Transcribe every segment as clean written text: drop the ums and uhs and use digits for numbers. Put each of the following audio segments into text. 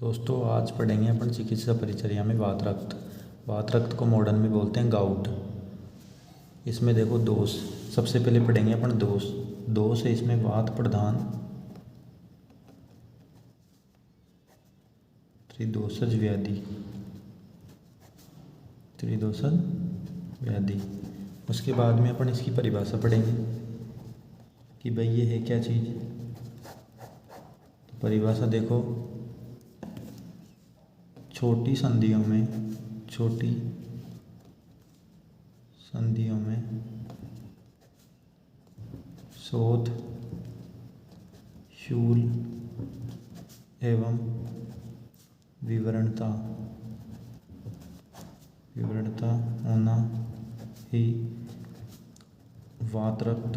दोस्तों आज पढ़ेंगे अपन चिकित्सा परिचर्या में वात रक्त। वात रक्त को मॉडर्न में बोलते हैं गाउट। इसमें देखो दोष, सबसे पहले पढ़ेंगे अपन दोष। दोष है इसमें वात प्रधान त्रिदोषज व्याधि। त्रिदोषज व्याधि। उसके बाद में अपन इसकी परिभाषा पढ़ेंगे कि भाई ये है क्या चीज़। तो परिभाषा देखो, छोटी संधियों में शोथ, शूल एवं विवरणता होना ही वात रक्त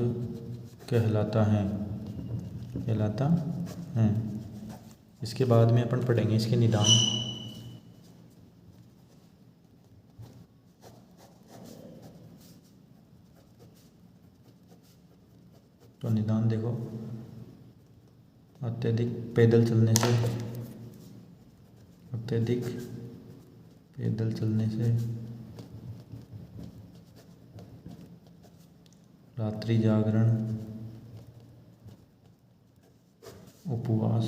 कहलाता है। इसके बाद में अपन पढ़ेंगे इसके निदान। तो निदान देखो, अत्यधिक पैदल चलने से, रात्रि जागरण, उपवास,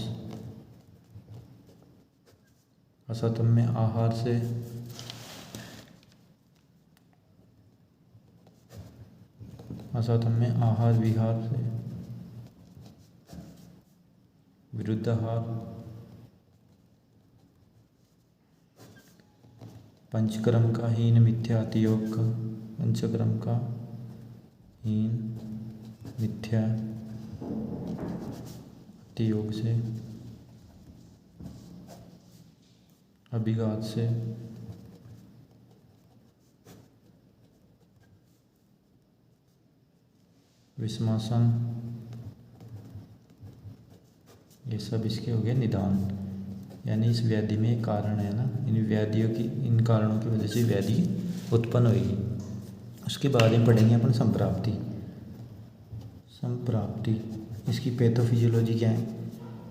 असतम्य आहार से, असतम्य आहार विहार से, विरुद्धाहार, पंचकर्म का हीन मिथ्या अतियोग से, अभिघात से, विषमासन, ये सब इसके हो गए निदान। यानी इस व्याधि में एक कारण है ना, इन कारणों की वजह से व्याधि उत्पन्न होगी। उसके बाद में पढ़ेंगे अपन संप्राप्ति। इसकी पैथोफिजियोलॉजी क्या है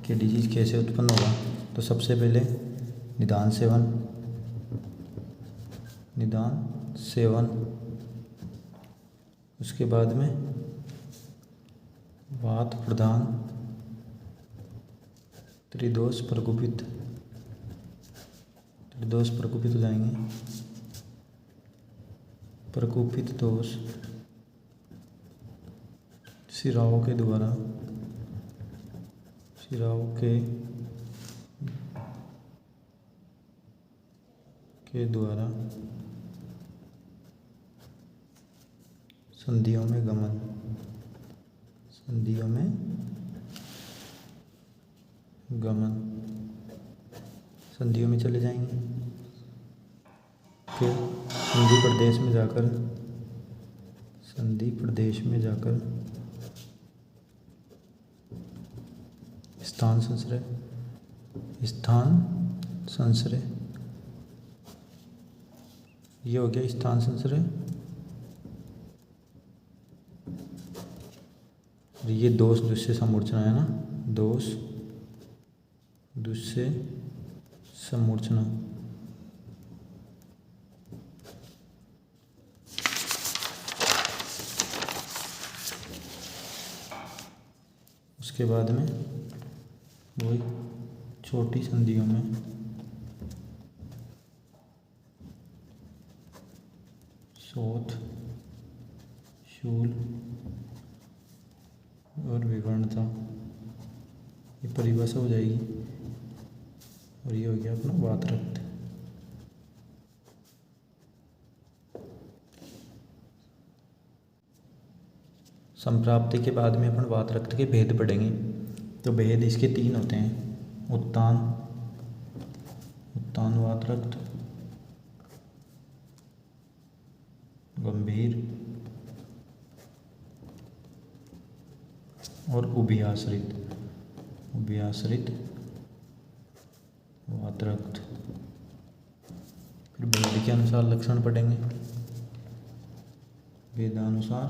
कि डिजीज कैसे उत्पन्न होगा। तो सबसे पहले निदान सेवन, उसके बाद में वात प्रधान त्रिदोष प्रकोपित हो जाएंगे। प्रकोपित दोष शिराओं के द्वारा संधियों में गमन, संधियों में चले जाएंगे। फिर संधि प्रदेश में जाकर स्थान संश्रय, ये हो गया स्थान संश्रय। ये दोष दुष्य समूर्छना है ना, दोष दुष्य समूर्छना। उसके बाद में वही छोटी संधियों में शोथ, शूल और विवरणता, ये परिभाषा हो जाएगी। और ये हो गया अपना वात रक्त। संप्राप्ति के बाद में अपन वात रक्त के भेद पढ़ेंगे। तो भेद इसके 3 होते हैं, उत्तान वात रक्त, गंभीर और उभयाश्रित वात रक्त। फिर भेद के अनुसार लक्षण पढ़ेंगे। वेदानुसार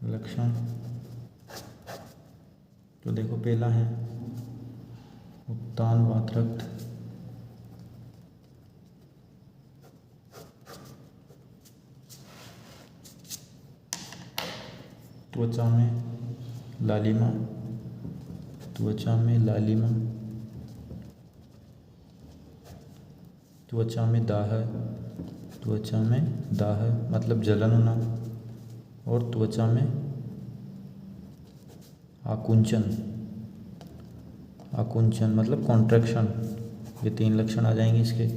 लक्षण। तो देखो पहला है उत्तान वातरक्त, त्वचा में लालिमा, त्वचा में लालिमा, त्वचा में दाह, त्वचा में दाह मतलब जलन होना, और त्वचा में आकुंचन, आकुंचन मतलब कॉन्ट्रैक्शन। ये 3 लक्षण आ जाएंगे इसके।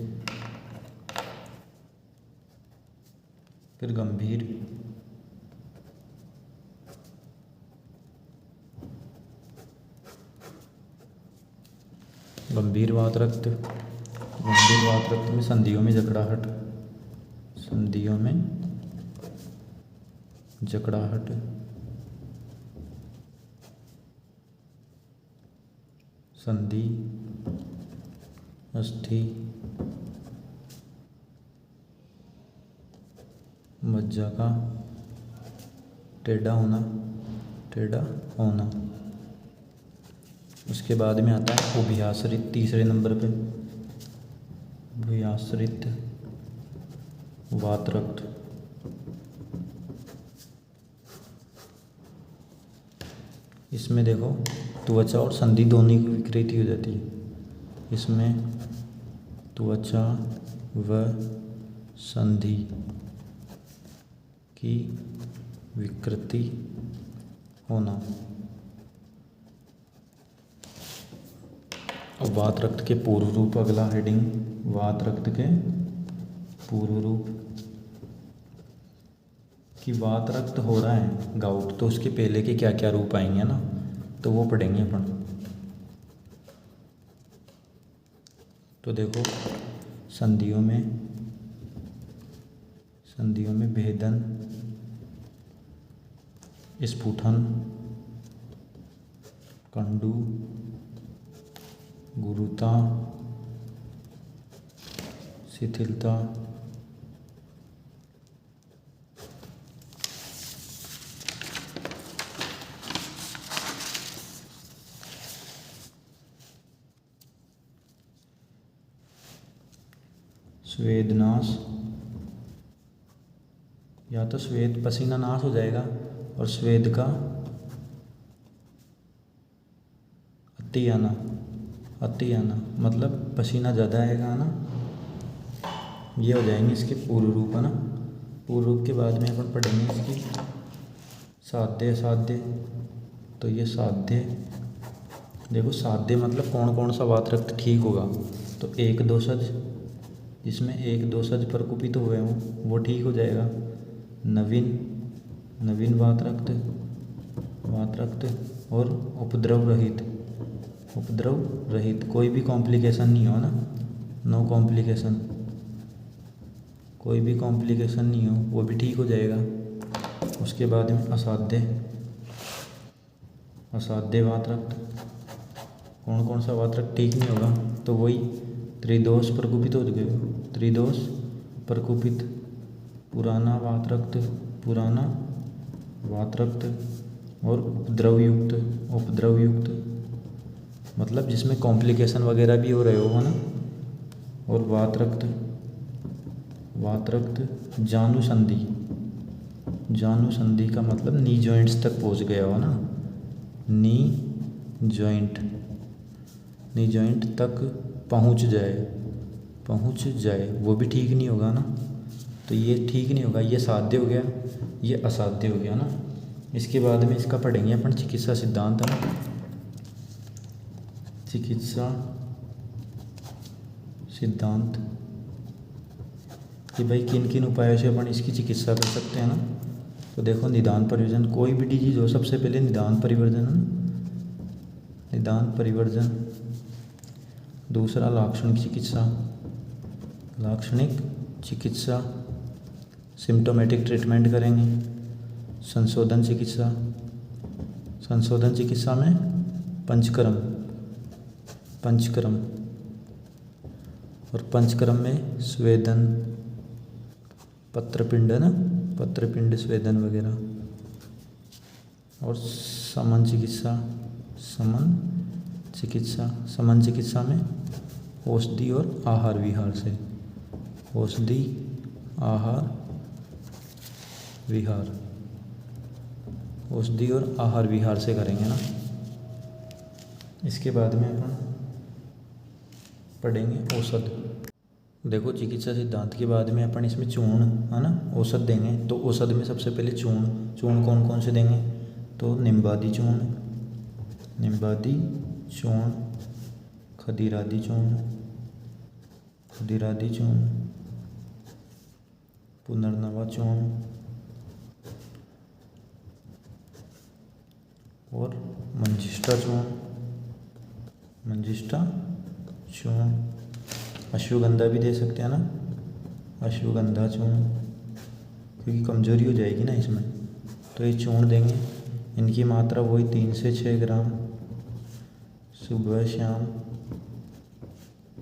फिर गंभीर, गंभीर वातरक्त, गंभीर वातरक्त में संधियों में जकड़ाहट, संधियों में जकड़ाहट, संधि, अस्थि, मज्जा का टेढ़ा होना, टेढ़ा होना। उसके बाद में आता है उभयाश्रित, तीसरे नंबर पे उभयाश्रित वातरक्त। इसमें देखो त्वचा और संधि दोनों की विकृति हो जाती है। इसमें त्वचा व संधि की विकृति होना। अब वातरक्त के पूर्व रूप, अगला हेडिंग वातरक्त के पूर्व रूप। कि वातरक्त हो रहा है गाउट, तो उसके पहले के क्या क्या रूप आएंगे ना, तो वो पढ़ेंगे अपन। तो देखो संधियों में भेदन, स्फुटन, कंडू, गुरुता, शिथिलता, स्वेदनाश, या तो स्वेद पसीना नाश हो जाएगा, और स्वेद का अति आना, अति आना मतलब पसीना ज़्यादा आएगा ना। ये हो जाएंगे इसके पूर्व रूप है ना। पूर्व रूप के बाद में अपन पढ़ेंगे इसकी साध्य, असाध्य। तो ये साध्य, देखो साध्य मतलब कौन कौन सा वातरक्त ठीक होगा। तो 1-2 जिसमें 1-2 प्रकुपित हुए हों वो ठीक हो जाएगा। नवीन वातरक्त, और उपद्रव रहित, कोई भी कॉम्प्लिकेशन नहीं हो ना, नो कॉम्प्लिकेशन, कोई भी कॉम्प्लिकेशन नहीं हो, वो भी ठीक हो जाएगा। उसके बाद में असाध्य वातरक्त, कौन कौन सा वातरक्त ठीक नहीं होगा, तो वही त्रिदोष प्रकुपित हो गए, त्रिदोष प्रकुपित, पुराना वातरक्त और उपद्रवयुक्त मतलब जिसमें कॉम्प्लिकेशन वगैरह भी हो रहे हो ना। और वातरक्त जानु संधि का मतलब नी जॉइंट्स तक पहुंच गया हो ना, नी जॉइंट तक पहुंच जाए, वो भी ठीक नहीं होगा ना। तो ये ठीक नहीं होगा, ये साध्य हो गया, ये असाध्य हो गया ना। इसके बाद में इसका पढ़ेंगे अपन चिकित्सा सिद्धांत है ना। चिकित्सा सिद्धांत कि भाई किन किन उपायों से अपन इसकी चिकित्सा कर सकते हैं ना। तो देखो निदान परिवर्जन, कोई भी डिजीज हो सबसे पहले निदान परिवर्जन है ना, निदान परिवर्जन। दूसरा लाक्षणिक चिकित्सा, सिम्टोमेटिक ट्रीटमेंट करेंगे। संशोधन चिकित्सा में पंचकर्म, और पंचकर्म में स्वेदन, पत्रपिंड है ना, पत्रपिंड स्वेदन वगैरह। और समन चिकित्सा में औषधि और आहार विहार से, औषधि आहार विहार, औषधि और आहार विहार से करेंगे ना। इसके बाद में अपन पढ़ेंगे औषध। देखो चिकित्सा सिद्धांत के बाद में अपन इसमें चूर्ण है ना औषध देंगे। तो औषध में सबसे पहले चूर्ण कौन कौन से देंगे, तो निम्बादि चूर्ण, खदीरादि चूर्ण, पुनर्नवा चूर्ण और मंजिष्ठा चूर्ण, अश्वगंधा भी दे सकते हैं ना, अश्वगंधा चूर्ण, क्योंकि कमजोरी हो जाएगी ना इसमें, तो ये चूर्ण देंगे। इनकी मात्रा वही 3 से 6 ग्राम सुबह शाम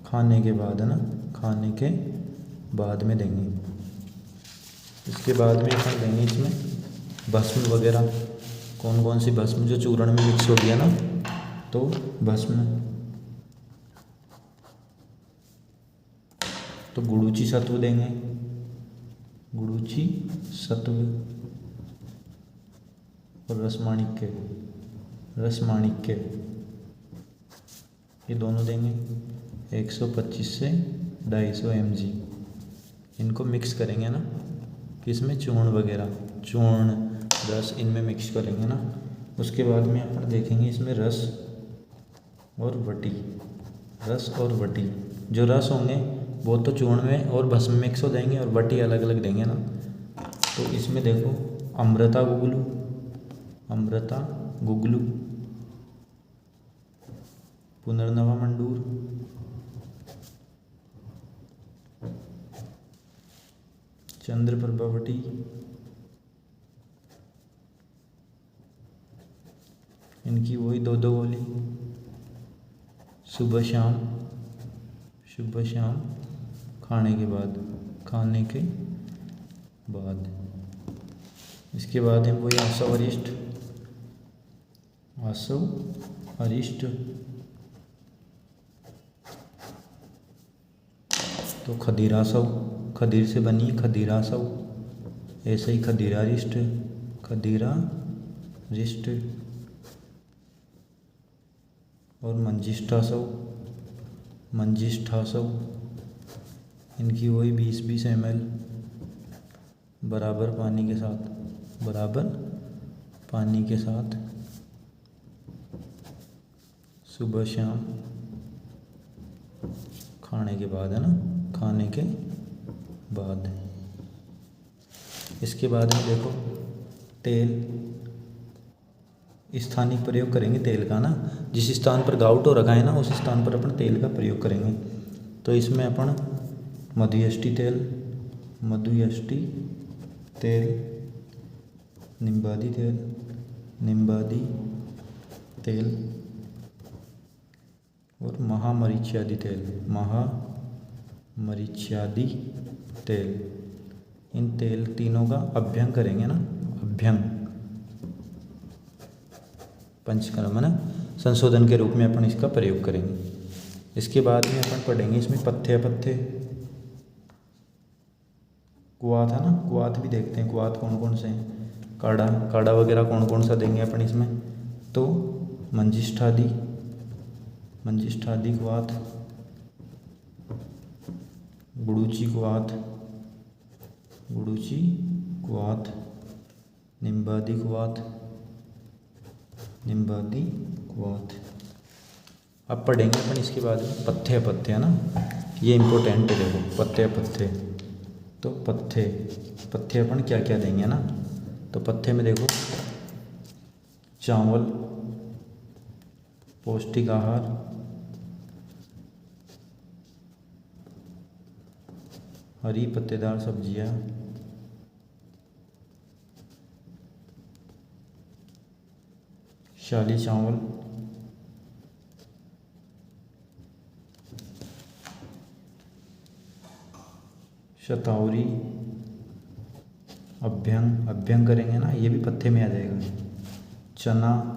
खाने के बाद है ना, खाने के बाद में देंगे। इसके बाद में अपन देंगे इसमें भस्म वगैरह, कौन कौन सी भस्म जो चूर्ण में मिक्स हो गया ना, तो भस्म, तो गुड़ूची सत्व देंगे, गुड़ूची सत्व और रसमाणिक्य ये दोनों देंगे 125 से 250 mg। इनको मिक्स करेंगे ना, किसमें, चूर्ण वगैरह, चूर्ण रस इनमें मिक्स करेंगे ना। उसके बाद में अपन देखेंगे इसमें रस और वटी। जो रस होंगे वो तो चूर्ण में और भस्म में मिक्स हो जाएंगे और वटी अलग अलग देंगे ना। तो इसमें देखो अमृता गुगलू, पुनर्नवा मंडूर, चंद्रप्रभा वटी, इनकी वही 2-2 गोली सुबह शाम खाने के बाद। इसके बाद हम वही आसव अरिष्ट, तो खदीर से बनी खदीरासव, ऐसे ही खदीरारिष्ट और मंजिष्ठासव, इनकी वही 20-20 ml बराबर पानी के साथ सुबह शाम खाने के बाद है ना, खाने के बाद। इसके बाद में देखो तेल, स्थानिक प्रयोग करेंगे तेल का ना, जिस स्थान पर गाउट हो रखा है ना उस स्थान पर अपन तेल का प्रयोग करेंगे। तो इसमें अपन मधुयष्टि तेल, निम्बादि तेल और महामरीच्यादि तेल, इन तेल तीनों का अभ्यंग करेंगे ना, पंचकर्म है ना, संशोधन के रूप में अपन इसका प्रयोग करेंगे। इसके बाद में अपन पढ़ेंगे इसमें पथ्य, कुआथ है ना, कुआथ भी देखते हैं, कुआथ कौन कौन से हैं, काढ़ा वगैरह कौन कौन सा देंगे अपन इसमें, तो मंजिष्ठादि कुआथ, गुड़ूची कुआथ, निम्बादि कुआथ। अब पढ़ेंगे अपन इसके बाद में पथ्य है ना, ये इम्पोर्टेंट है देखो, पथ्य। तो पथ्य अपन क्या क्या देंगे ना, तो पथ्य में देखो चावल, पौष्टिक आहार, हरी पत्तेदार सब्जियां, शाली चावल, शतावरी, अभ्यंग करेंगे ना, ये भी पथ्य में आ जाएगा, चना,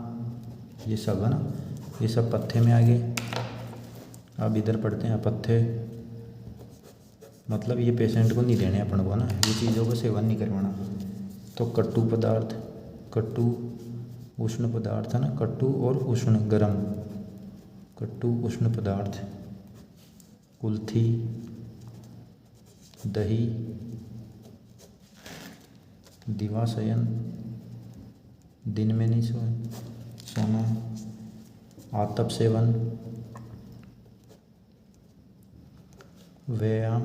ये सब है ना, ये सब पथ्य में आ गए। अब इधर पढ़ते हैं अपथ्य, मतलब ये पेशेंट को नहीं देने अपन को ना, ये चीज़ों को सेवन नहीं करवाना। तो कटु पदार्थ, कटु उष्ण पदार्थ है ना, कटु और उष्ण गर्म, कटु उष्ण पदार्थ, कुल्थी, दही, दिवाशयन, दिन में नहीं सोना, आतप सेवन, व्यायाम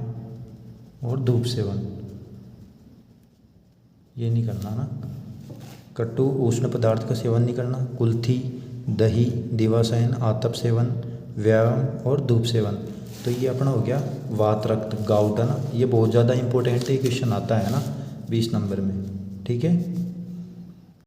और धूप सेवन, ये नहीं करना ना। कटु उष्ण पदार्थ का सेवन नहीं करना, कुल्थी, दही, दिवाशयन, आतप सेवन, व्यायाम और धूप सेवन। तो ये अपना हो गया वात रक्त, गाउट है ना। ये बहुत ज़्यादा इंपॉर्टेंट है, क्वेश्चन आता है ना 20 नंबर में, ठीक है।